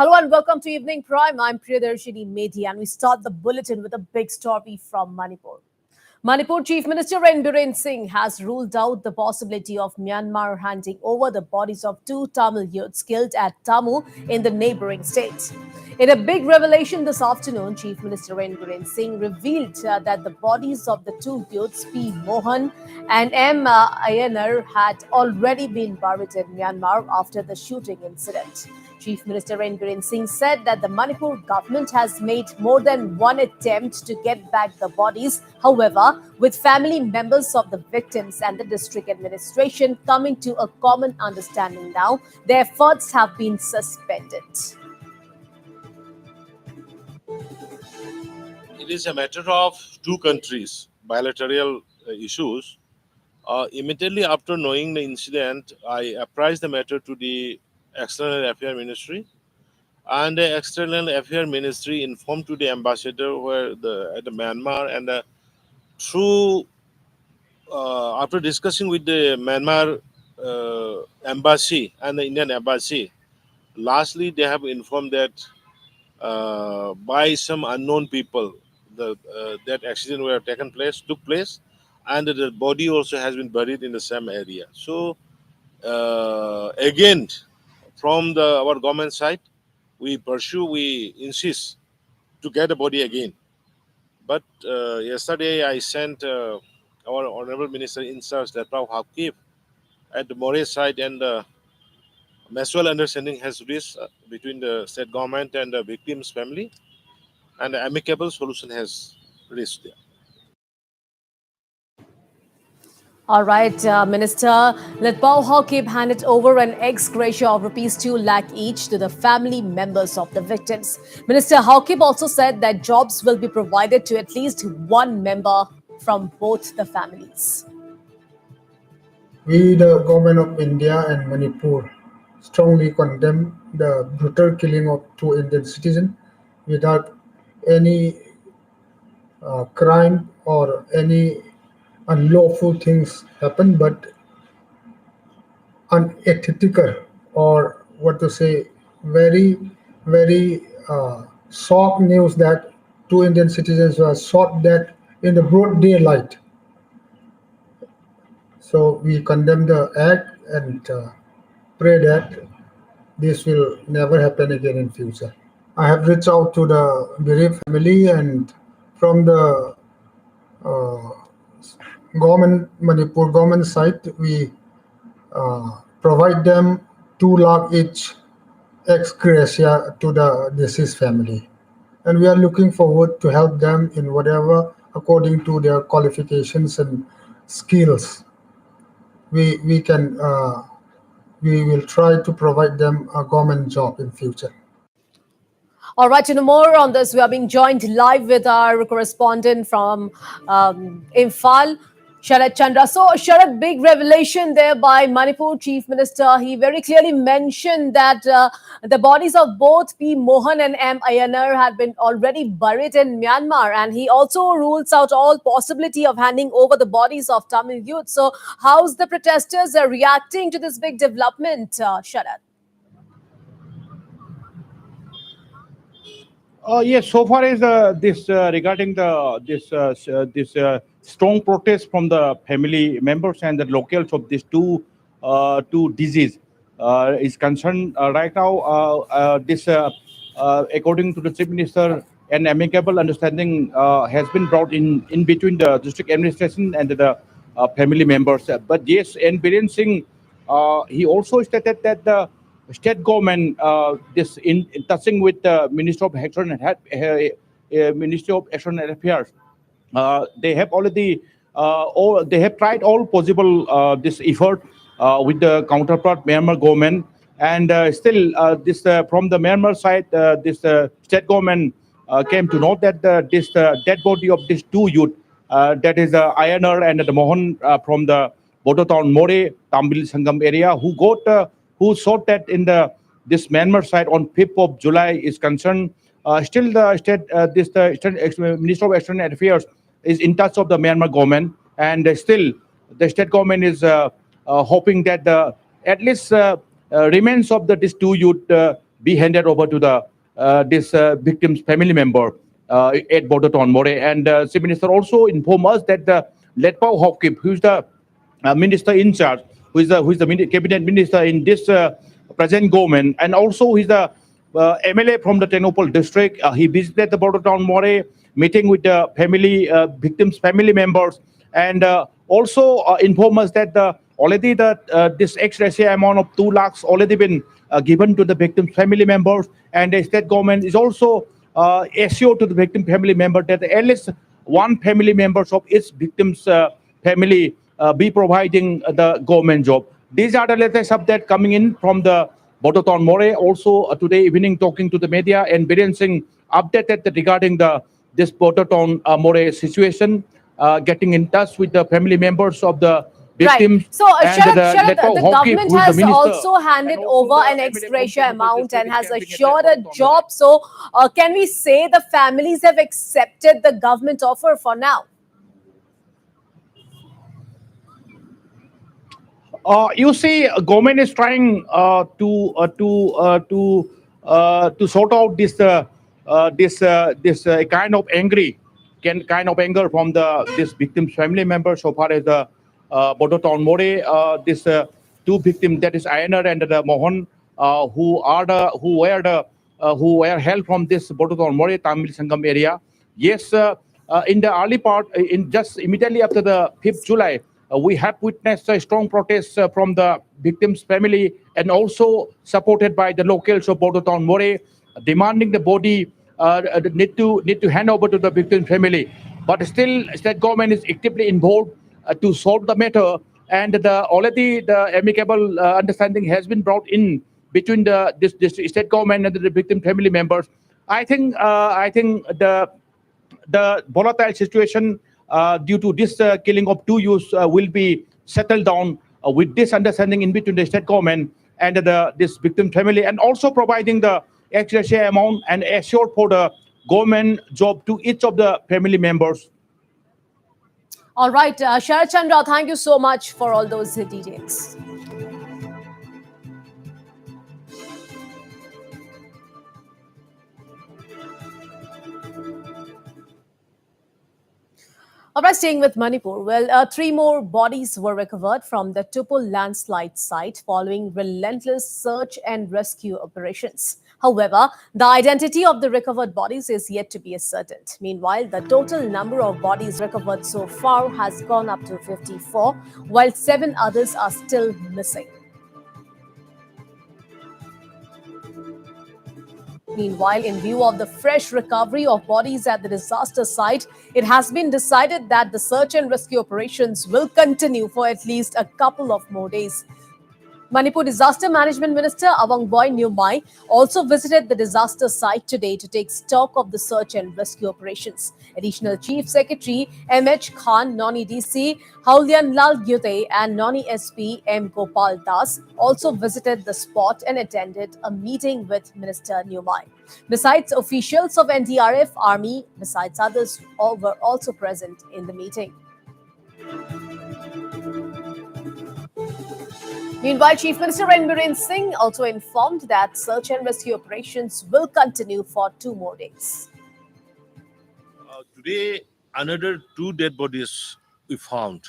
Hello and welcome to Evening Prime. I'm Priyadarshini Medhi and we start the bulletin with a big story from Manipur. Manipur Chief Minister N. Biren Singh has ruled out the possibility of Myanmar handing over the bodies of two Tamil youths killed at Tamu in the neighboring state. In a big revelation this afternoon, Chief Minister N. Biren Singh revealed that the bodies of the two youths, P. Mohan and M. Ayanar, had already been buried in Myanmar after the shooting incident. Chief Minister N. Biren Singh said that the Manipur government has made more than one attempt to get back the bodies. However, with family members of the victims and the district administration coming to a common understanding now, their efforts have been suspended. It is a matter of two countries, bilateral issues. Immediately after knowing the incident, I apprised the matter to the External Affairs Ministry, and the External Affairs Ministry informed to the ambassador at the Myanmar, and through after discussing with the Myanmar embassy and the Indian embassy, lastly they have informed that by some unknown people, that accident were took place, and the body also has been buried in the same area. So again, from our government side, we insist to get the body again. But yesterday I sent our honorable minister in charge, Lepra Hakif, at the More side, and mutual understanding has reached between the state government and the victim's family, and an amicable solution has reached there. All right, Minister, Letpao Hawkib handed over an ex gratia of rupees 2 lakh each to the family members of the victims. Minister Hawkib also said that jobs will be provided to at least one member from both the families. We, the Government of India and Manipur, strongly condemn the brutal killing of two Indian citizens without any crime or any unlawful things happen, but unethical, or what to say, very, very shock news that two Indian citizens were shot dead in the broad daylight. So we condemn the act and pray that this will never happen again in future. I have reached out to the bereaved family, and from the Manipur government side, we provide them 2 lakh each ex gratia to the deceased family. And we are looking forward to help them in whatever according to their qualifications and skills. We will try to provide them a government job in future. All right, to know more on this, we are being joined live with our correspondent from Imphal, Sharad Chandra. So, Sharad, big revelation there by Manipur Chief Minister. He very clearly mentioned that the bodies of both P. Mohan and M. Ayanar had been already buried in Myanmar, and he also rules out all possibility of handing over the bodies of Tamil youth. So, how's the protesters reacting to this big development, Sharad? Yes, so far as this regarding this strong protest from the family members and the locals of these two disease is concerned right now. According to the chief minister, an amicable understanding has been brought in between the district administration and the family members. But yes, and Biren Singh, he also stated that the state government, this in touching with the Ministry of External Ministry of External Affairs, they have already they have tried all possible this effort with the counterpart Myanmar government, and still this from the Myanmar side, this state government came to know that this dead body of these two youth, that is Ayanar and the Mohan from the Bodo town More Tambil Sangam area, who sought that in this Myanmar side on 5th of July is concerned. Still, the state, Minister of External Affairs is in touch of the Myanmar government, and still the state government is hoping that at least remains of these two youth be handed over to the this victim's family member at border town More. And Chief Minister also informed us that the Letpao Hokip, who's the minister in charge, who is the cabinet minister in this present government, and also he's the MLA from the Tenopal district. He visited the border town More, meeting with the family victims' family members, and also inform us that already the this ex-gratia amount of 2 lakhs already been given to the victims' family members, and the state government is also assured to the victim family member that at least one family members of its victims' family be providing the government job. These are the latest update coming in from the Bodoton More. Also today evening talking to the media and Biren Singh updated that regarding the this Bodoton More situation, getting in touch with the family members of the Right. victims So, and the Sharad, Letpao the Hokip, government who is the has minister, also and handed also over the an ex MLA from gratia Tenopal amount district and is has camping at assured a Bodoton More. job. So, can we say the families have accepted the government offer for now? You see, government is trying to sort out this kind of kind of anger from the this victim's family members so far as the Bodoton More, this two victims, that is Ayanar and the Mohan, who were held from this Bodoton More Tamil Sangam area. Yes, in the early part, in just immediately after the 5th July, we have witnessed a strong protest from the victims' family and also supported by the locals of Border Town More, demanding the body need to hand over to the victim family. But still, state government is actively involved to solve the matter, and already the amicable understanding has been brought in between this state government and the victim family members. I think the volatile situation due to this killing of two youths will be settled down with this understanding in between the state government and this victim family, and also providing the extra amount and assured for the government job to each of the family members. All right, Sharad Chandra, thank you so much for all those details. All right, staying with Manipur. Well, three more bodies were recovered from the Tupul landslide site following relentless search and rescue operations. However, the identity of the recovered bodies is yet to be ascertained. Meanwhile, the total number of bodies recovered so far has gone up to 54, while 7 others are still missing. Meanwhile, in view of the fresh recovery of bodies at the disaster site, it has been decided that the search and rescue operations will continue for at least a couple of more days. Manipur Disaster Management Minister Awangboy Nyumai also visited the disaster site today to take stock of the search and rescue operations. Additional Chief Secretary M.H. Khan, Noni DC, Haulian Lal Gyute and Noni SP M. Gopal Das also visited the spot and attended a meeting with Minister Nyumai. Besides officials of NDRF, Army, besides others, all were also present in the meeting. Meanwhile, Chief Minister Biren Singh also informed that search and rescue operations will continue for 2 more days. Today, another 2 dead bodies we found,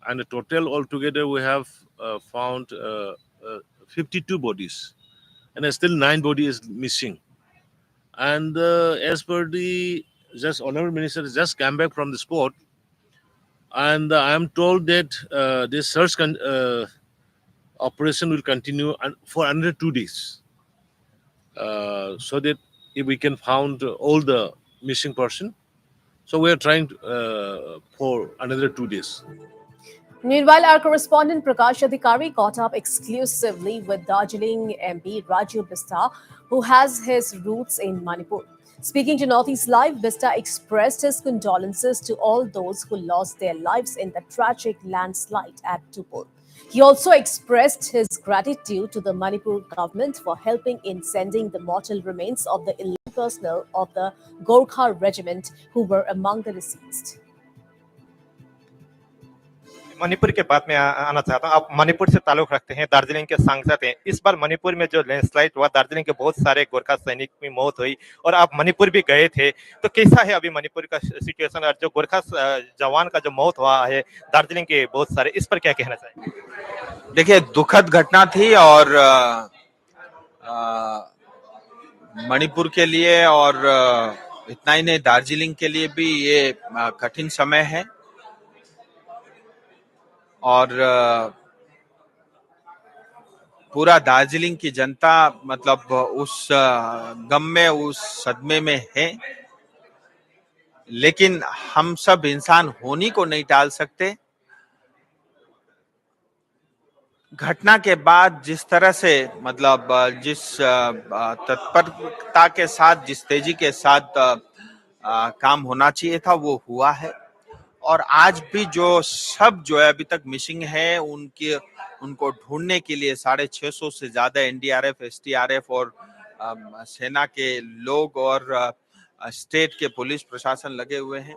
and the total altogether we have found 52 bodies, and still 9 bodies missing. And as per the just honorable minister just came back from the spot, and I am told that this search operation will continue for another 2 days, so that if we can found all the missing person. So we are trying for another 2 days. Meanwhile, our correspondent Prakash Adhikari caught up exclusively with Darjeeling MP Raju Bista, who has his roots in Manipur. Speaking to Northeast Live, Bista expressed his condolences to all those who lost their lives in the tragic landslide at Tupul. He also expressed his gratitude to the Manipur government for helping in sending the mortal remains of the 11 personnel of the Gorkha regiment who were among the deceased. Manipur के बाद में आना चाहता हूँ। आप मणिपुर से ताल्लुक रखते हैं, दार्जिलिंग के सांसद हैं। इस बार मणिपुर में जो लैंडस्लाइड हुआ, दार्जिलिंग के बहुत सारे गोरखा सैनिक की मौत हुई और आप मणिपुर भी गए थे, तो कैसा है अभी मणिपुर का सिचुएशन और जो गोरखा जवान का जो मौत हुआ है दार्जिलिंग के बहुत सारे, इस पर क्या कहना चाहिए? देखिए, दुखद घटना थी और अ, मणिपुर के लिए और इतना ही नहीं, दार्जिलिंग के लिए भी ये कठिन समय है और पूरा दार्जिलिंग की जनता मतलब उस गम में, उस सदमे में है। लेकिन हम सब इंसान होनी को नहीं टाल सकते। घटना के बाद जिस तरह से मतलब जिस तत्परता के साथ, जिस तेजी के साथ काम होना चाहिए था वो हुआ है। और आज भी जो सब जो है अभी तक मिसिंग है, उनको ढूंढने के लिए 650 से ज्यादा एनडीआरएफ, एसडीआरएफ और सेना के लोग और स्टेट के पुलिस प्रशासन लगे हुए हैं।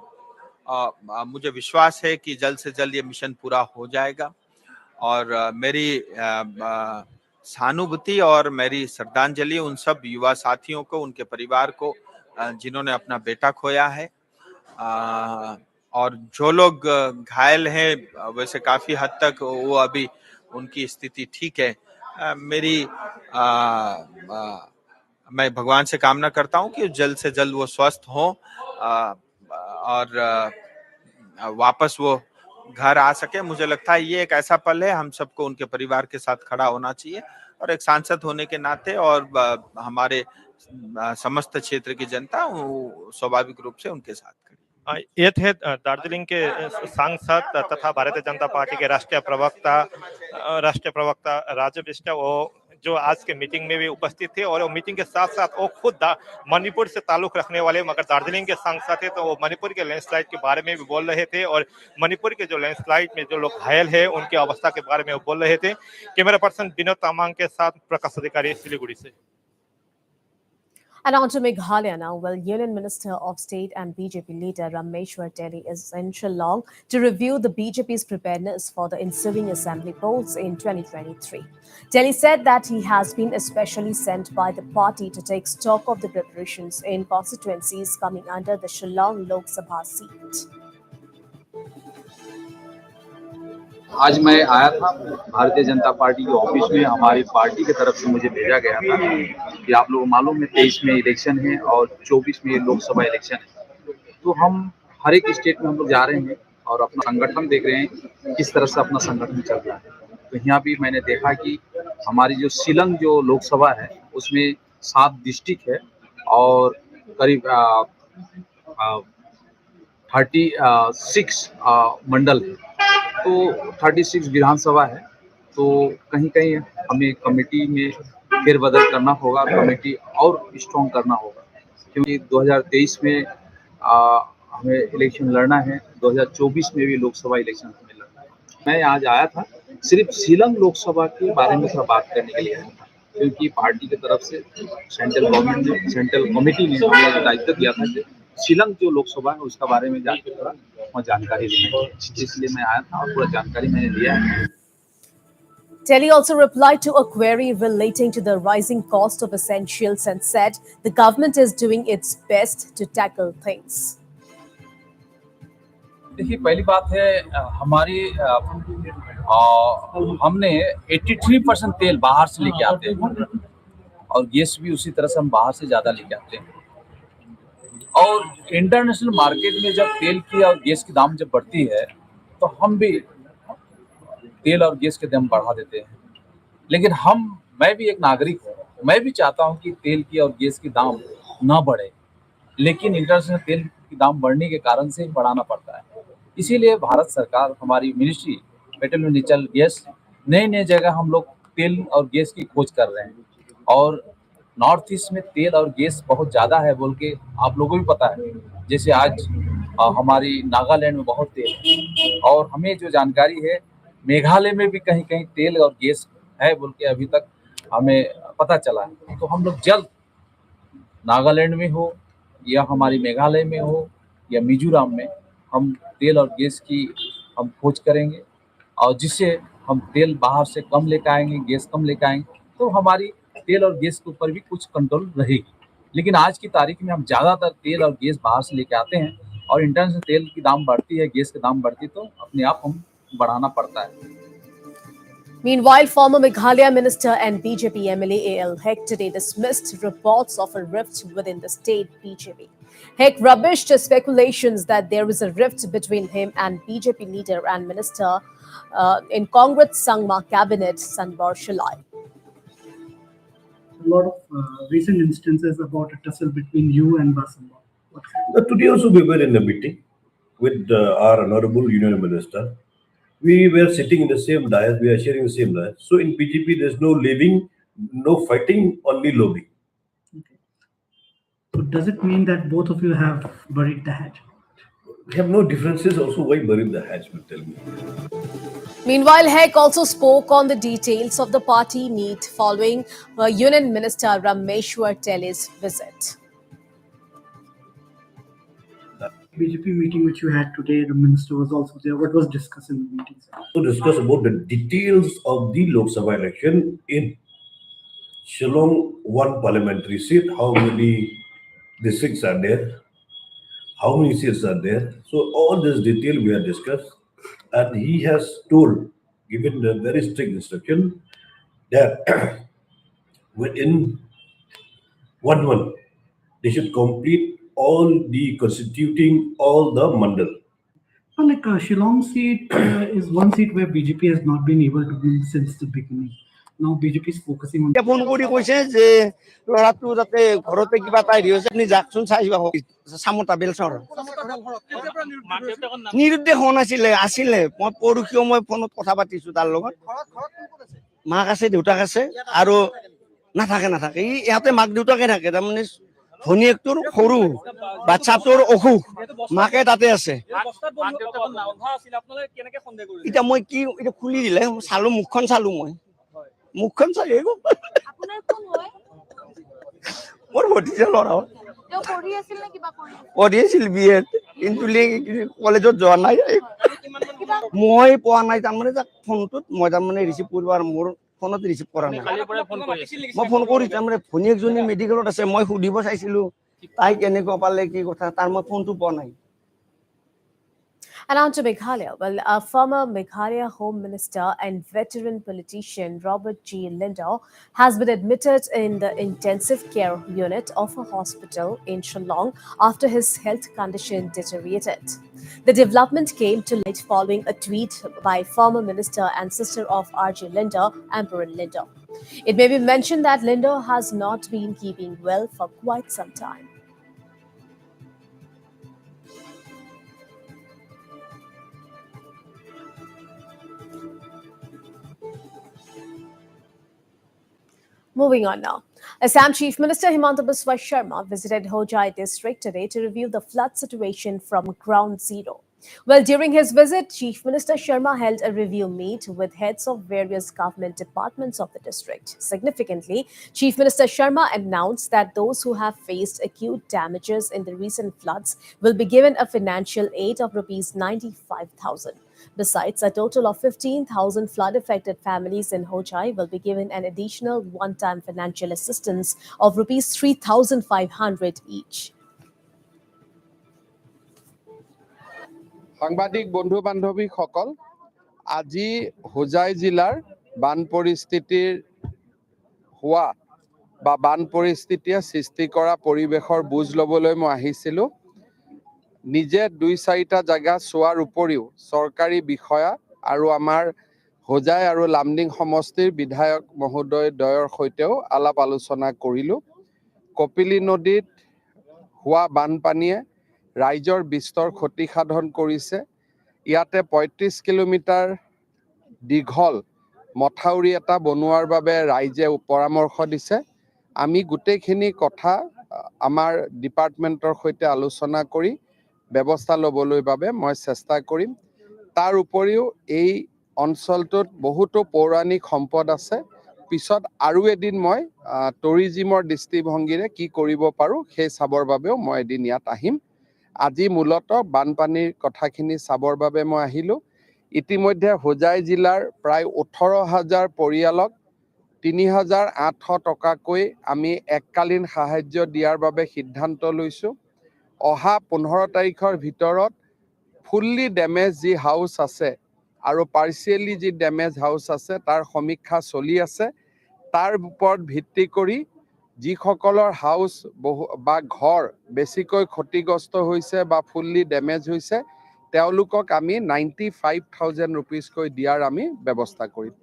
मुझे विश्वास है कि जल्द से जल्द ये मिशन पूरा हो जाएगा और मेरी सहानुभूति और मेरी श्रद्धांजलि उन सब युवा साथियों को, उनके परिवार को जिन्होंने अपना बेटा खोया है। और जो लोग घायल हैं, वैसे काफी हद तक वो अभी उनकी स्थिति ठीक है। मैं भगवान से कामना करता हूं कि जल्द से जल्द वो स्वस्थ हों और वापस वो घर आ सके। मुझे लगता है ये एक ऐसा पल है, हम सबको उनके परिवार के साथ खड़ा होना चाहिए और एक सांसद होने के नाते और हमारे समस्त क्षेत्र की जनता स्वाभाविक रूप से उनके साथ खड़ी। ये थे दार्जिलिंग के सांसद तथा भारतीय जनता पार्टी के राष्ट्रीय प्रवक्ता राजू बिष्ट, वो जो आज के मीटिंग में भी उपस्थित थे और वो मीटिंग के साथ साथ वो खुद मणिपुर से ताल्लुक रखने वाले मगर दार्जिलिंग के सांसद थे, तो वो मणिपुर के लैंडस्लाइड के बारे में भी बोल रहे थे और मणिपुर के जो लैंडस्लाइड में जो लोग घायल है उनकी अवस्था के बारे में वो बोल रहे थे। कैमरा पर्सन विनोद तामांग के साथ प्रकाश अधिकारी, सिलीगुड़ी से। And on to Meghalaya now. Well, Union Minister of State and BJP leader Rameshwar Teli is in Shillong to review the BJP's preparedness for the ensuing assembly polls in 2023. Teli said that he has been especially sent by the party to take stock of the preparations in constituencies coming under the Shillong Lok Sabha seat. आज मैं आया था Bharatiya Janata party के office में। हमारी party की तरफ से मुझे भेजा गया था कि आप लोगों को मालूम है 23 में इलेक्शन है और 24 में लोकसभा इलेक्शन है, तो हम हर एक स्टेट में हम लोग जा रहे हैं और अपना संगठन देख रहे हैं किस तरह से अपना संगठन चल रहा है। तो यहाँ भी मैंने देखा कि हमारी जो शिलंग जो लोकसभा है उसमें 7 डिस्ट्रिक्ट है और करीब 36 मंडल है, तो 36 विधानसभा है। तो कहीं कहीं हमें कमेटी में फेरबदल करना होगा, कमेटी और स्ट्रॉन्ग करना होगा, क्योंकि 2023 में हमें इलेक्शन लड़ना है, 2024 में भी लोकसभा इलेक्शन हमें लड़ना है। मैं आज आया था सिर्फ शिलंग लोकसभा के बारे में थोड़ा बात करने के लिए आया था, क्योंकि पार्टी की तरफ से सेंट्रल गवर्नमेंट ने, सेंट्रल कमेटी ने हमें दायित्व दिया था कि शिलंग जो लोकसभा है उसका बारे में जाके थोड़ा वहाँ जानकारी लेना, इसलिए मैं आया था और पूरा जानकारी मैंने लिया है। Teli also replied to a query relating to the rising cost of essentials and said the government is doing its best to tackle things. देखिए, पहली बात है हमारी हमने 83% तेल बाहर से लेके आते हैं और गैस भी उसी तरह से हम बाहर से ज़्यादा लेके आते हैं। और इंटरनेशनल मार्केट में जब तेल की और गैस की दाम जब बढ़ती है तो हम भी तेल और गैस के दाम बढ़ा देते हैं। लेकिन मैं भी एक नागरिक हूँ, मैं भी चाहता हूँ कि तेल की और गैस की दाम ना बढ़े, लेकिन इंटरनेशनल तेल की दाम बढ़ने के कारण से बढ़ाना पड़ता है। इसीलिए भारत सरकार, हमारी मिनिस्ट्री पेट्रोलियम नेचुरल गैस, नए जगह हम लोग तेल और गैस की खोज कर रहे हैं। और नॉर्थ ईस्ट में तेल और गैस बहुत ज़्यादा है बोल के आप लोगों को भी पता है। जैसे आज हमारी नागालैंड में बहुत तेल है और हमें जो जानकारी है मेघालय में भी कहीं कहीं तेल और गैस है बोल के अभी तक हमें पता चला है। तो हम लोग जल्द नागालैंड में हो या हमारी मेघालय में हो या मिजोरम में हम तेल और गैस की हम खोज करेंगे और जिससे हम तेल बाहर से कम लेकर आएंगे, गैस कम लेकर आएंगे, तो हमारी तेल और गैस के ऊपर भी कुछ कंट्रोल रहेगी। लेकिन आज की तारीख में हम ज़्यादातर तेल और गैस बाहर से लेके आते हैं और इंटरनेशनल तेल की दाम बढ़ती है, गैस की दाम बढ़ती है, तो अपने आप हम बढ़ाना पड़ता है। Meanwhile, former Meghalaya minister and BJP MLA AL Hek today dismissed reports of a rift within the state BJP. Hek rubbished speculations that there is a rift between him and BJP leader and minister in Congress Sangma cabinet, Sanbar Shalai. A lot of recent instances about a tussle between you and Basamba. Today also we were in a meeting with our honorable union minister. We were sitting in the same dais, we are sharing the same dais. So in BJP there's no living, no fighting, only lobbying. Okay. So does it mean that both of you have buried the hatchet? We have no differences also, why bury the hatchet, tell me. Meanwhile, Hek also spoke on the details of the party meet following Union Minister Rameshwar Tele's visit. BJP meeting which you had today, the minister was also there. What was discussed in the meeting? To discuss about the details of the Lok Sabha election in Shillong 1 parliamentary seat, how many districts are there, how many seats are there. So all this detail we have discussed, and he has told, given the very strict instruction that within 1 month they should complete all the constituting all the mandal. Well, like Shillong seat is one seat where BJP has not been able to win since the beginning. Now BJP is focusing on. Phone কৰি কৈছে যে ল'ৰাটো যাতে ঘৰতে কিবা এটা হেৰি হৈছে আপুনি যাকচোন চাই আহিব চামতা বেলচৰ নিৰুদ্দেশ হোৱা আছিলে মই পৰহিও মই ফোনত কথা পাতিছো তাৰ লগত মাক আছে দেউতাক আছে আৰু নাথাকে ইয়াতে মাক দেউতাকে থাকে তাৰমানে ভনীয়েকটোৰ সৰু বাচ্চাটোৰ অসুখ মাকে তাতে আছে এতিয়া মই কি এটা খুলি দিলে চালো মুখখন চালো মই মুখখন চাই মোৰ ভতিজা ল'ৰা পঢ়ি আছিল বিয়ে কিন্তু কলেজত যোৱা নাই মই পোৱা নাই তাৰমানে তাক ফোনটোত মই তাৰমানে ৰিচিভ কৰিব আৰু মোৰ ফোনত ৰিচিভ কৰা নাই মই ফোন কৰি তাৰমানে ভনীয়েকজনী মেডিকেলত আছে মই সুধিব চাইছিলো তাই কেনেকুৱা পালে কি কথা তাৰ মই ফোনটো পোৱা নাই। And on to Meghalaya. Well, a former Meghalaya Home Minister and veteran politician Robert G. Lindo has been admitted in the intensive care unit of a hospital in Shillong after his health condition deteriorated. The development came to light following a tweet by former minister and sister of R.G. Lindo, Amberin Lindo. It may be mentioned that Lindo has not been keeping well for quite some time. Moving on now. Assam Chief Minister Himanta Biswa Sharma visited Hojai district today to review the flood situation from ground zero. Well, during his visit, Chief Minister Sharma held a review meet with heads of various government departments of the district. Significantly, Chief Minister Sharma announced that those who have faced acute damages in the recent floods will be given a financial aid of Rs 95,000. Besides, a total of 15,000 flood-affected families in Hojai will be given an additional one-time financial assistance of Rs 3,500 each. সাংবাদিক বন্ধু বান্ধৱী সকল আজি হোজাই জিলাৰ বান পৰিস্থিতিৰ হোৱা বা বান পৰিস্থিতিয়ে সৃষ্টি কৰা পৰিবেশৰ বুজ লবলৈ মই আহিছিলো নিজে 2-4টা জায়গা চোৱাৰ উপৰিও চৰকাৰী বিষয়া আৰু আমাৰ হোজাই আৰু লামডিং সমষ্টিৰ বিধায়ক মহোদয় দয়ৰ সৈতেও আলাপ আলোচনা কৰিলো কপিলি নদীত হোৱা বানপানীয়ে ৰাইজৰ বিস্তৰ ক্ষতি সাধন কৰিছে ইয়াতে 35 কিলোমিটাৰ দীঘল মথাউৰি এটা বনোৱাৰ বাবে ৰাইজে পৰামৰ্শ দিছে আমি গুটেখিনি কথা আমাৰ ডিপাৰ্টমেন্টৰ সৈতে আলোচনা কৰি ব্যৱস্থা লবলৈ বাবে মই চেষ্টা কৰিম তাৰ উপৰিও এই অঞ্চলটোত বহুতো পৌৰাণিক সম্পদ আছে পিছত আৰু এদিন মই টুৰিজিমৰ দৃষ্টিভংগীৰে কি কৰিব পাৰো সেই চাবৰ বাবেও মই এদিন ইয়াত আহিম আজি মূলত বানপানীৰ কথাখিনি চাবৰ বাবে মই আহিলো ইতিমধ্যে হোজাই জিলাৰ প্ৰায় 18,000 পৰিয়ালক 3,800 টকাকৈ আমি এককালীন সাহায্য দিয়াৰ বাবে সিদ্ধান্ত লৈছোঁ। অহা 15 তাৰিখৰ ভিতৰত ফুল্লি ডেমেজ যি হাউচ আছে আৰু পাৰ্চিয়েলি যি ডেমেজ হাউচ আছে তাৰ সমীক্ষা চলি আছে। তাৰ ওপৰত ভিত্তি কৰি যিসকলৰ হাউচ বা ঘৰ বেছিকৈ ক্ষতিগ্ৰস্ত হৈছে বা ফুল্লি ডেমেজ হৈছে তেওঁলোকক আমি 95,000 ৰুপিজকৈ দিয়াৰ আমি ব্যৱস্থা কৰিম।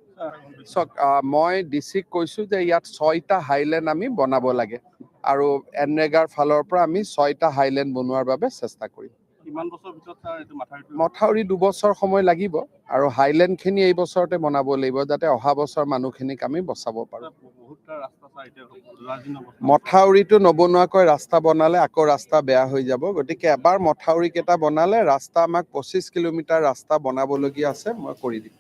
মই ডিচিক কৈছোঁ যে ইয়াত 6টা হাইলেণ্ড আমি বনাব লাগে আৰু এনৰেগাৰ ফালৰ পৰা আমি 6টা হাইলেণ্ড বনোৱাৰ বাবে চেষ্টা কৰিম। মথাউৰি 2 বছৰ সময় লাগিব আৰু হাইলেণ্ডখিনি এই বছৰতে বনাব লাগিব যাতে অহা বছৰ মানুহখিনিক আমি বচাব পাৰোঁ। মথাউৰিটো নবনোৱাকৈ ৰাস্তা বনালে আকৌ ৰাস্তা বেয়া হৈ যাব, গতিকে এবাৰ মথাউৰিকেইটা বনালে ৰাস্তা আমাক 25 কিলোমিটাৰ ৰাস্তা বনাবলগীয়া আছে, মই কৰি দিম।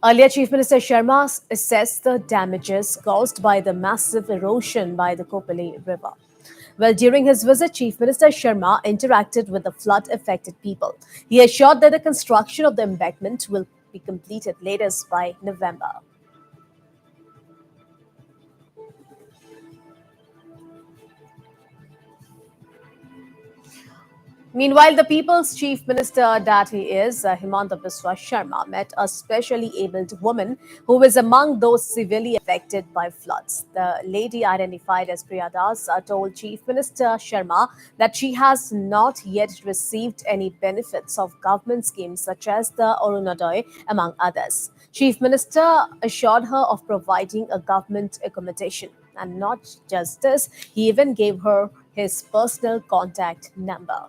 Earlier, Chief Minister Sharma assessed the damages caused by the massive erosion by the Kopali River. Well, during his visit, Chief Minister Sharma interacted with the flood-affected people. He assured that the construction of the embankment will be completed latest by November. Meanwhile, the People's Chief Minister that he is, Himanta Biswa Sharma, met a specially abled woman who is among those severely affected by floods. The lady, identified as Priya Das, told Chief Minister Sharma that she has not yet received any benefits of government schemes such as the Arunodaya, among others. Chief Minister assured her of providing a government accommodation. And not just this, he even gave her his personal contact number.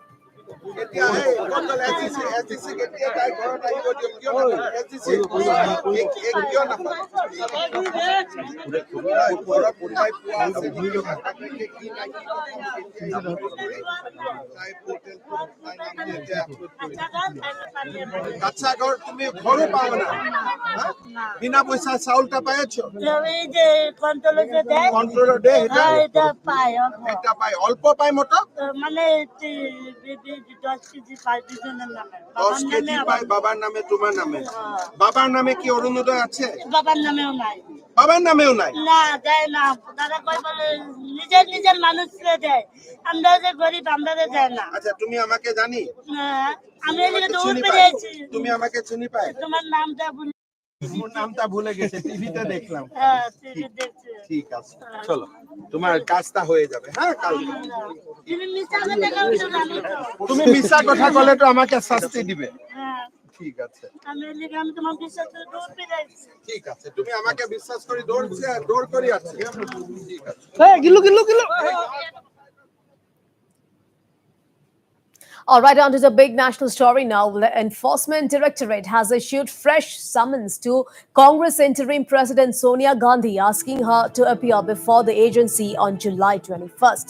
আচ্ছা ঘর তুমি ঘরও পাও না বিনা পয়সা চাউলটা পাইছো এই যে কন্ট্রোলে দে এটা পাই অল্প পাই মোটা মানে 10 কেজি পাই দুজনের নামে 10 কেজি পাই বাবার নামে তোমার নামে বাবার নামে কি অরুণোদয় আছে বাবার নামেও নাই না দেয় না তারা কই বলে নিজের মানুষরে দেয় আমরা যে গরিব আমরা দেয় না আচ্ছা তুমি আমাকে জানি আমি এদিকে দৌড় পেরে আছি তুমি আমাকে চিনি পাই তোমার নামটা ভুলে গেছে টিভিতে দেখলাম হ্যাঁ টিভি দেখছি ঠিক আছে চলো তোমার কাজটা হয়ে যাবে হ্যাঁ কাল তুমি মিছা কথা কলে তো আমাকে শাস্তি দিবে হ্যাঁ ঠিক আছে আমি তোমার বিশ্বাস করে দৌড় পেরে আছি ঠিক আছে তুমি আমাকে বিশ্বাস করে দৌড় করে আছি ঠিক আছে এই গিলু All right, on to the big national story now. The Enforcement Directorate has issued fresh summons to Congress interim President Sonia Gandhi, asking her to appear before the agency on July 21st.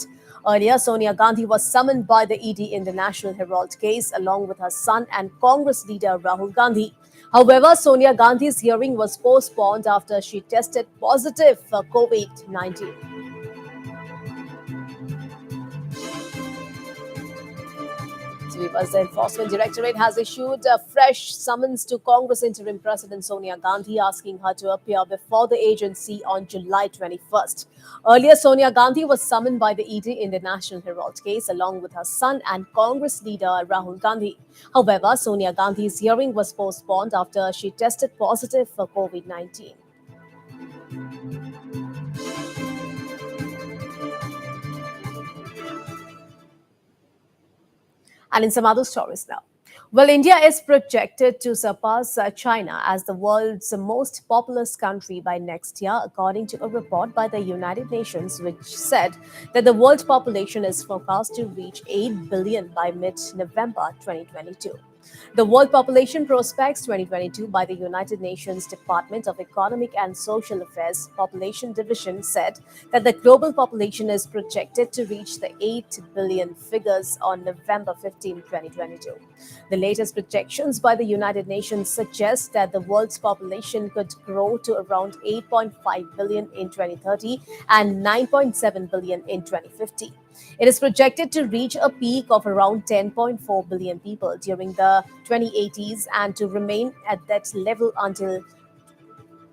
Earlier, Sonia Gandhi was summoned by the ED in the National Herald case, along with her son and Congress leader Rahul Gandhi. However, Sonia Gandhi's hearing was postponed after she tested positive for COVID-19. The Enforcement Directorate has issued a fresh summons to Congress interim President Sonia Gandhi, asking her to appear before the agency on July 21st. Earlier, Sonia Gandhi was summoned by the ED in the National Herald case, along with her son and Congress leader Rahul Gandhi. However, Sonia Gandhi's hearing was postponed after she tested positive for COVID-19. And in some other stories now. Well, India is projected to surpass China as the world's most populous country by next year, according to a report by the United Nations, which said that the world population is forecast to reach 8 billion by mid-November 2022. The World Population Prospects 2022 by the United Nations Department of Economic and Social Affairs Population Division said that the global population is projected to reach the 8 billion figures on November 15, 2022. The latest projections by the United Nations suggest that the world's population could grow to around 8.5 billion in 2030 and 9.7 billion in 2050. It is projected to reach a peak of around 10.4 billion people during the 2080s and to remain at that level until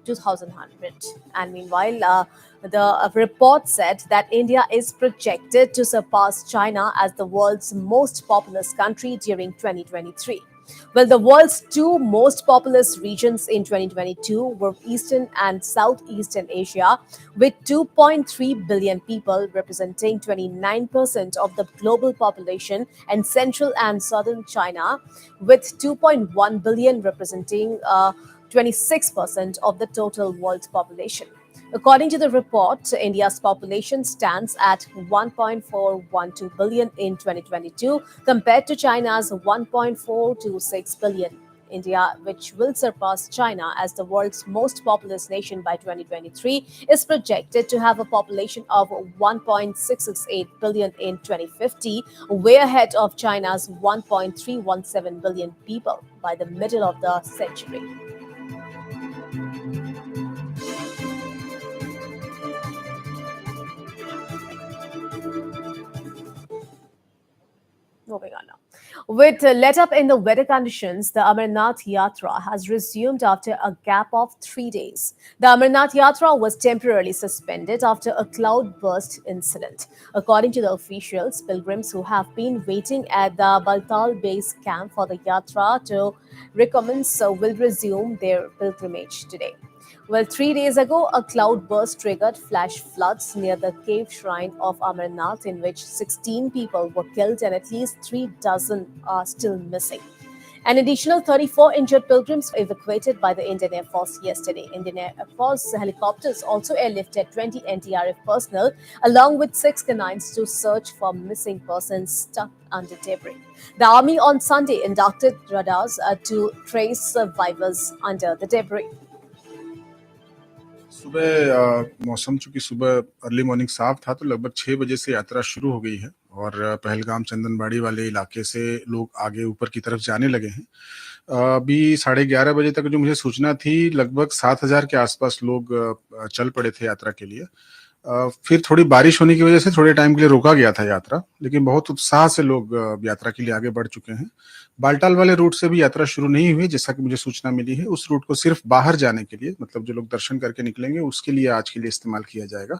2100. And meanwhile, the report said that India is projected to surpass China as the world's most populous country during 2023. Well, the world's two most populous regions in 2022 were Eastern and Southeastern Asia, with 2.3 billion people, representing 29% of the global population, and Central and Southern China, with 2.1 billion, representing 26% of the total world population. According to the report, India's population stands at 1.412 billion in 2022 compared to China's 1.426 billion. India, which will surpass China as the world's most populous nation by 2023, is projected to have a population of 1.668 billion in 2050, way ahead of China's 1.317 billion people by the middle of the century. Moving on now. With let up in the weather conditions, the Amarnath Yatra has resumed after a gap of 3 days. The Amarnath Yatra was temporarily suspended after a cloudburst incident. According to the officials, pilgrims who have been waiting at the Baltal base camp for the Yatra to recommence will resume their pilgrimage today. Well, 3 days ago, a cloudburst triggered flash floods near the cave shrine of Amarnath, in which 16 people were killed and at least 3 dozen are still missing. An additional 34 injured pilgrims were evacuated by the Indian Air Force yesterday. Indian Air Force helicopters also airlifted 20 NDRF personnel along with 6 canines to search for missing persons stuck under debris. The Army on Sunday inducted radars to trace survivors under the debris. सुबह मौसम चूंकि सुबह early morning साफ था तो लगभग 6 बजे से यात्रा शुरू हो गई है और पहलगाम चंदनबाड़ी वाले इलाके से लोग आगे ऊपर की तरफ जाने लगे हैं। अभी 11:30 बजे तक जो मुझे सूचना थी लगभग 7,000 के आसपास लोग चल पड़े थे यात्रा के लिए। फिर थोड़ी बारिश होने की वजह से थोड़े टाइम के लिए रोका गया था यात्रा, लेकिन बहुत उत्साह से लोग यात्रा के लिए आगे बढ़ चुके हैं। बालटाल वाले रूट से भी यात्रा शुरू नहीं हुई, जैसा कि मुझे सूचना मिली है। उस रूट को सिर्फ बाहर जाने के लिए, मतलब जो लोग दर्शन करके निकलेंगे उसके लिए आज के लिए इस्तेमाल किया जाएगा।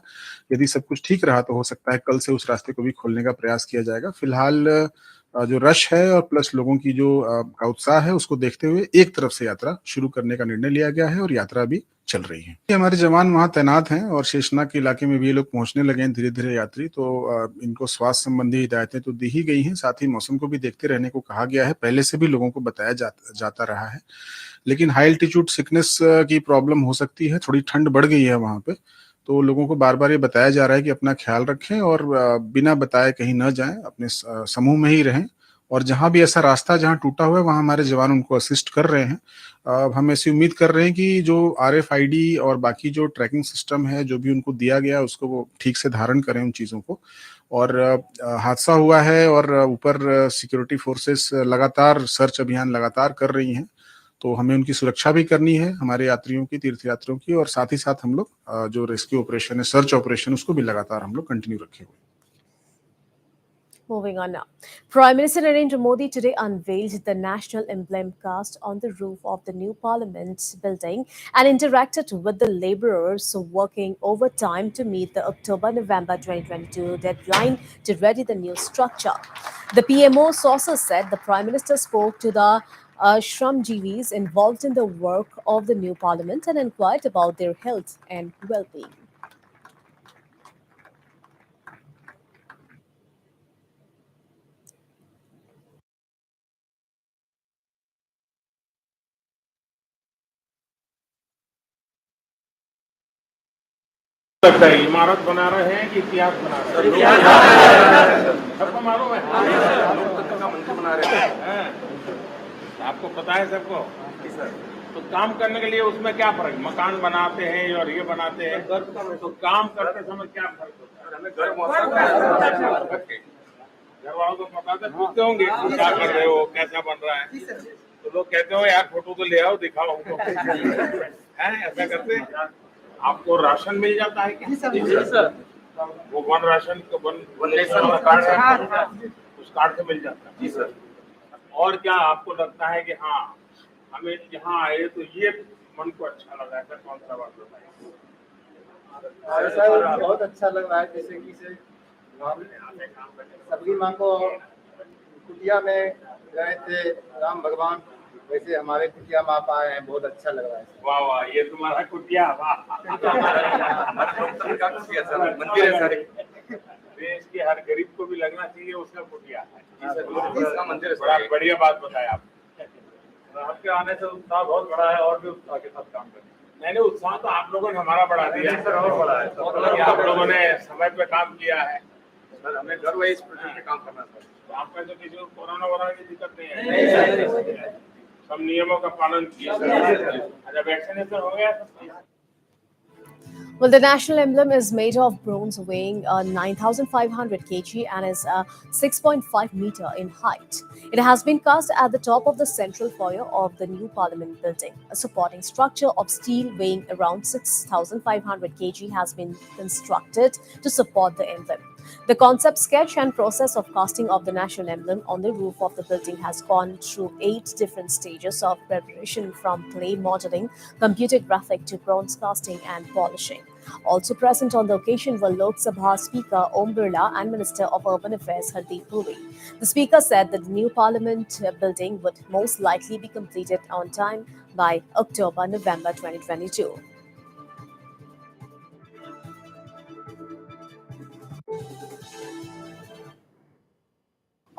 यदि सब कुछ ठीक रहा तो हो सकता है कल से उस रास्ते को भी खोलने का प्रयास किया जाएगा। फिलहाल जो रश है और प्लस लोगों की जो का उत्साह है उसको देखते हुए एक तरफ से यात्रा शुरू करने का निर्णय लिया गया है और यात्रा भी चल रही है। हमारे जवान वहाँ तैनात हैं और शेषनाग के इलाके में भी ये लोग पहुंचने लगे हैं धीरे-धीरे यात्री, तो इनको स्वास्थ्य संबंधी हिदायतें तो दी ही गई हैं, साथ ही मौसम को भी देखते रहने को कहा गया है। पहले से भी लोगों को बताया जाता रहा है, लेकिन हाई एल्टीट्यूड सिकनेस की प्रॉब्लम हो सकती है, थोड़ी ठंड बढ़ गई है वहाँ पे, तो लोगों को बार-बार ये बताया जा रहा है कि अपना ख्याल रखें और बिना बताए कहीं न जाएँ, अपने समूह में ही रहें और जहाँ भी ऐसा रास्ता जहाँ टूटा हुआ है वहाँ हमारे जवान उनको असिस्ट कर रहे हैं। हम ऐसी उम्मीद कर रहे हैं कि जो RFID और बाकी जो ट्रैकिंग सिस्टम है, जो भी उनको दिया गया है उसको वो ठीक से धारण करें उन चीज़ों को। और हादसा हुआ है और ऊपर सिक्योरिटी फोर्सेस लगातार सर्च अभियान लगातार कर रही हैं, तो हमें उनकी सुरक्षा भी करनी है, हमारे यात्रियों की, तीर्थयात्रियों की, और साथ ही साथ हम लोग जो रेस्क्यू ऑपरेशन है, सर्च ऑपरेशन, उसको भी लगातार हम लोग कंटिन्यू रखे हुए। Moving on now. Prime Minister Narendra Modi today unveiled the national emblem cast on the roof of the new Parliament building and interacted with the labourers working overtime to meet the October-November 2022 deadline to ready the new structure. The PMO sources said the Prime Minister spoke to the Shramjeevis involved in the work of the new Parliament and inquired about their health and well-being. लगता है इमारत बना रहे हैं कि इतिहास बना रहे हैं? सबको मालूम है मंदिर बना रहे हैं, आपको पता है सबको। तो काम करने के लिए उसमें क्या फर्क, मकान बनाते हैं और ये बनाते हैं, तो काम करते समय क्या फर्क होता है? घर वालों को पता था, पूछते होंगे क्या कर रहे हो, कैसा बन रहा है, तो लोग कहते हो यार फोटो तो ले आओ दिखाओ हमको, है ऐसा करते हैं। आपको राशन मिल जाता है क्या? जी सर। वो वन राशन का वन नेशन वाला कार्ड है, उस कार्ड से मिल जाता है। जी सर। और क्या आपको लगता है कि हाँ हमें यहाँ आए तो ये मन को अच्छा लगा है, सर कौन सा बात बताइए? सर बहुत अच्छा लग रहा है, जैसे कि सभी माँ को कुटिया में गए थे राम भगवान, वैसे हमारे कुटिया माँ आए हैं, बहुत अच्छा लग रहा है। वाह वाह, ये तुम्हारा कुटिया, वाह। मंदिर है सर, देश के हर गरीब को भी लगना चाहिए उसका कुटिया है। मंदिर, बड़ा बढ़िया बात बताया आप। आपके आने से उत्साह बहुत बड़ा है, और भी उत्साह के साथ काम करें। नहीं, उत्साह तो आप लोगों ने हमारा बढ़ा दिया सर, और बढ़ा है। आप लोगों ने समय पे काम किया है सर, हमें गर्व है इस प्रोजेक्ट पे काम करना सर। तो आपका जो किसी को कोरोना वोरोना की दिक्कत नहीं है, सब नियमों का पालन किया सर। अच्छा, वैक्सीनेशन हो गया sir? Well, the national emblem is made of bronze weighing 9,500 kg and is 6.5 meter in height. It has been cast at the top of the central foyer of the new parliament building. A supporting structure of steel weighing around 6,500 kg has been constructed to support the emblem. The concept sketch and process of casting of the national emblem on the roof of the building has gone through 8 different stages of preparation, from clay modeling, computer graphic to bronze casting and polishing. Also present on the occasion were Lok Sabha Speaker Om Birla and Minister of Urban Affairs Hardeep Puri. The Speaker said that the new Parliament building would most likely be completed on time by October-November 2022.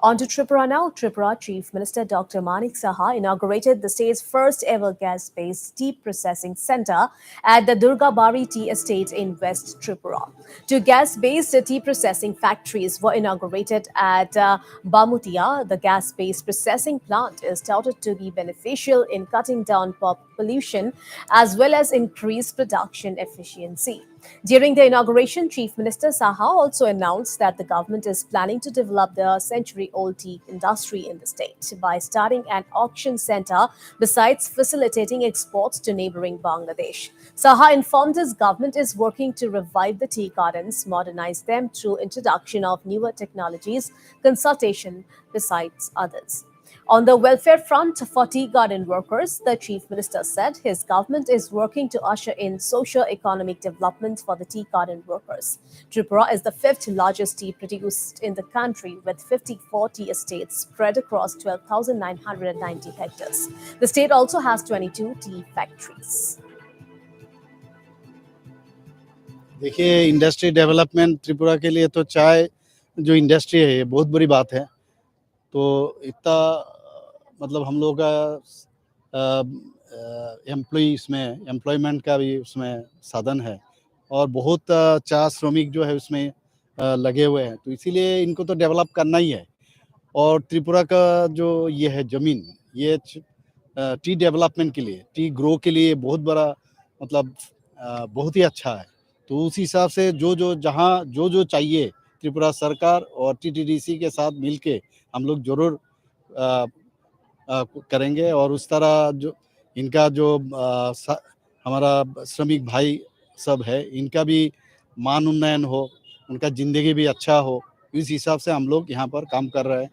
On to Tripura now. Tripura Chief Minister Dr. Manik Saha inaugurated the state's first ever gas-based tea processing center at the Durgabari Tea Estate in West Tripura. Two gas-based tea processing factories were inaugurated at Bamutia. The gas-based processing plant is touted to be beneficial in cutting down pollution as well as increase production efficiency. During the inauguration, Chief Minister Saha also announced that the government is planning to develop the century-old tea industry in the state by starting an auction center besides facilitating exports to neighboring Bangladesh. Saha informed his government is working to revive the tea gardens, modernize them through introduction of newer technologies, consultation, besides others. On the welfare front for tea garden workers, the Chief Minister said his government is working to usher in socio-economic development for the tea garden workers. Tripura is the fifth largest tea produced in the country, with 54 tea estates spread across 12,990 hectares. The state also has 22 tea factories. देखिए, industry development Tripura के लिए तो चाय जो industry है ये बहुत बड़ी बात है। तो इतना मतलब हम लोग का एम्प्लॉय इसमें एम्प्लॉयमेंट का भी उसमें साधन है और बहुत चार श्रमिक जो है उसमें लगे हुए हैं, तो इसीलिए इनको तो डेवलप करना ही है। और त्रिपुरा का जो ये है ज़मीन, ये टी डेवलपमेंट के लिए, टी ग्रो के लिए बहुत बड़ा मतलब बहुत ही अच्छा है। तो उस हिसाब से जो जहाँ जो चाहिए त्रिपुरा सरकार और टीटीडीसी के साथ मिलके हम लोग ज़रूर करेंगे। और उस तरह जो इनका जो हमारा श्रमिक भाई सब है, इनका भी मान उन्नयन हो, उनका ज़िंदगी भी अच्छा हो, इस हिसाब से हम लोग यहाँ पर काम कर रहे हैं।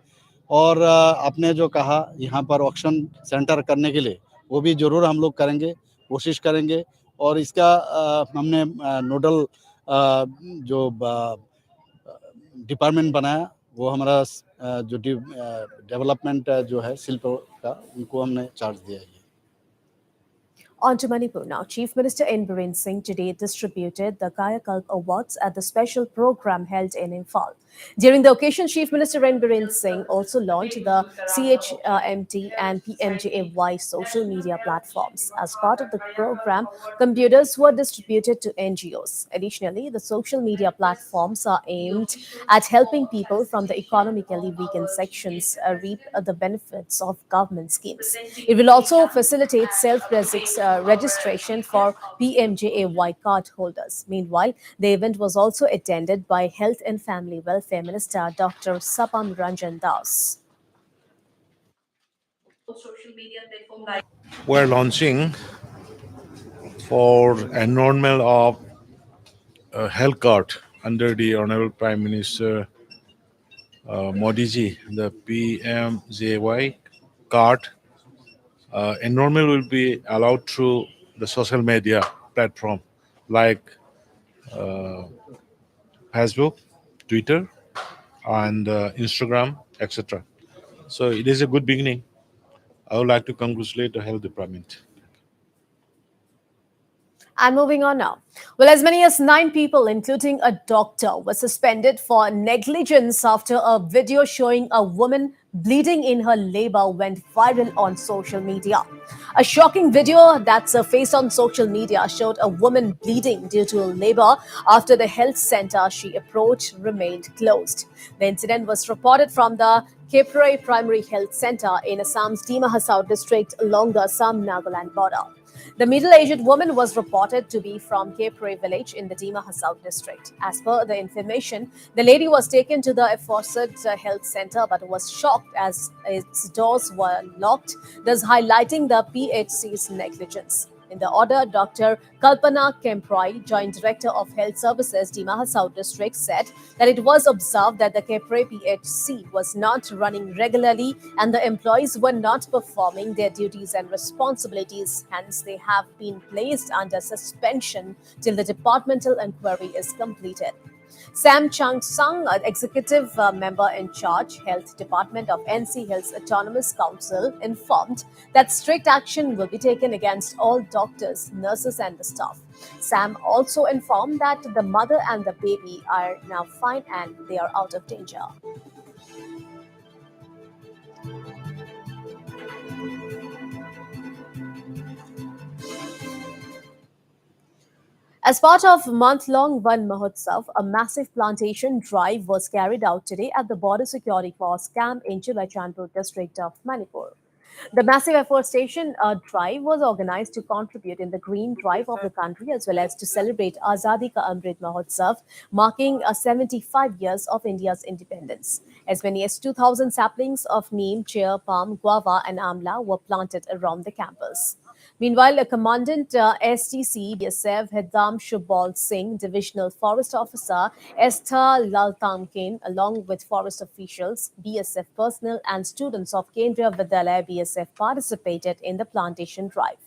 और आपने जो कहा यहाँ पर ऑक्शन सेंटर करने के लिए, वो भी ज़रूर हम लोग करेंगे, कोशिश करेंगे। और इसका हमने नोडल जो डिपार्टमेंट बनाया, वो हमारा जो डेवलपमेंट जो है शिल्प का, उनको हमने चार्ज दिया है। On to Manipur now. Chief Minister N. Biren Singh today distributed the Kaya Kalp Awards at the special program held in Imphal. During the occasion, Chief Minister N. Biren Singh also launched the CHMT and PMJAY social media platforms. As part of the program, computers were distributed to NGOs. Additionally, the social media platforms are aimed at helping people from the economically weakened sections reap the benefits of government schemes. It will also facilitate self-registration for PMJAY card holders. Meanwhile, the event was also attended by Health and Family Welfare Minister Dr. Sapam Ranjan Das. We're launching for enrollment of health card under the Honorable Prime Minister Modi ji, the PMJY card, enrollment will be allowed through the social media platform like uh, Facebook, Twitter, and Instagram, etc. So it is a good beginning. I would like to congratulate the health department. And moving on now. Well, as many as 9 people, including a doctor, were suspended for negligence after a video showing a woman bleeding in her labor went viral on social media. A shocking video that surfaced on social media showed a woman bleeding due to labor after the health center she approached remained closed. The incident was reported from the Keprai Primary Health Center in Assam's Dima Hasao district along the Assam-Nagaland border. The middle-aged woman was reported to be from Kepre village in the Dima Hasao district. As per the information, the lady was taken to the aforesaid health center but was shocked as its doors were locked, thus highlighting the PHC's negligence. In the order, Dr. Kalpana Kemprai, Joint Director of Health Services, Dima Hasao District, said that it was observed that the Kepre PHC was not running regularly and the employees were not performing their duties and responsibilities. Hence, they have been placed under suspension till the departmental inquiry is completed. Sam Chung Sung, executive member in charge, Health Department of NC Health's Autonomous Council, informed that strict action will be taken against all doctors, nurses, and the staff. Sam also informed that the mother and the baby are now fine and they are out of danger. As part of month-long Van Mahotsav, a massive plantation drive was carried out today at the Border Security Force camp in Churachandpur district of Manipur. The massive afforestation drive was organized to contribute in the green drive of the country as well as to celebrate Azadi Ka Amrit Mahotsav, marking 75 years of India's independence. As many as 2,000 saplings of neem, chair, palm, guava, and amla were planted around the campus. Meanwhile, a Commandant STC BSF Hedam Shubal Singh, Divisional Forest Officer Esther Laltamkin, along with forest officials, BSF personnel, and students of Kendriya Vidyalaya BSF participated in the plantation drive.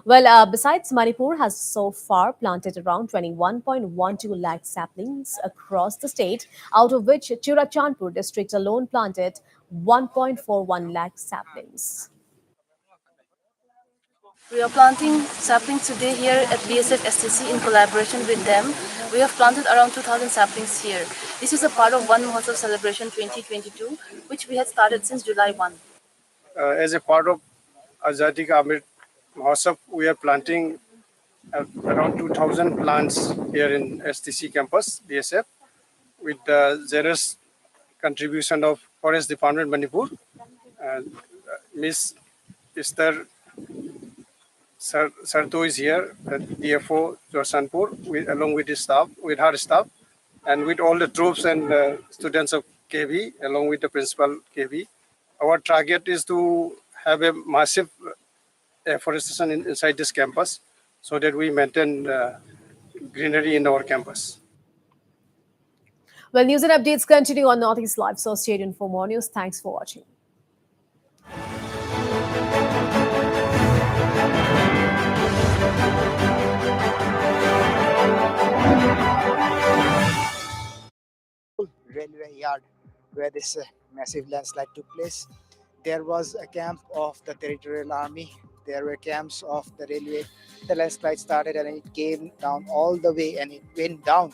Well, besides, Manipur has so far planted around 21.12 lakh saplings across the state, out of which Churachandpur district alone planted 1.41 lakh saplings. We are planting saplings today here at BSF STC in collaboration with them. We have planted around 2,000 saplings here. This is a part of One Mahotsav Celebration 2022, which we had started since July 1. As a part of Azadi Ka Amrit Mahotsav, we are planting around 2,000 plants here in STC campus, BSF, with the generous contribution of Forest Department Manipur, Miss Esther Sarto is here at DFO Josanpur, along with his staff, with her staff, and with all the troops and students of KV, along with the principal KV. Our target is to have a massive afforestation inside this campus so that we maintain greenery in our campus. Well, news and updates continue on Northeast Live, so stay tuned for more news. Thanks for watching. Railway yard where this massive landslide took place. There was a camp of the Territorial Army. There were camps of the railway. The landslide started and it came down all the way and it went down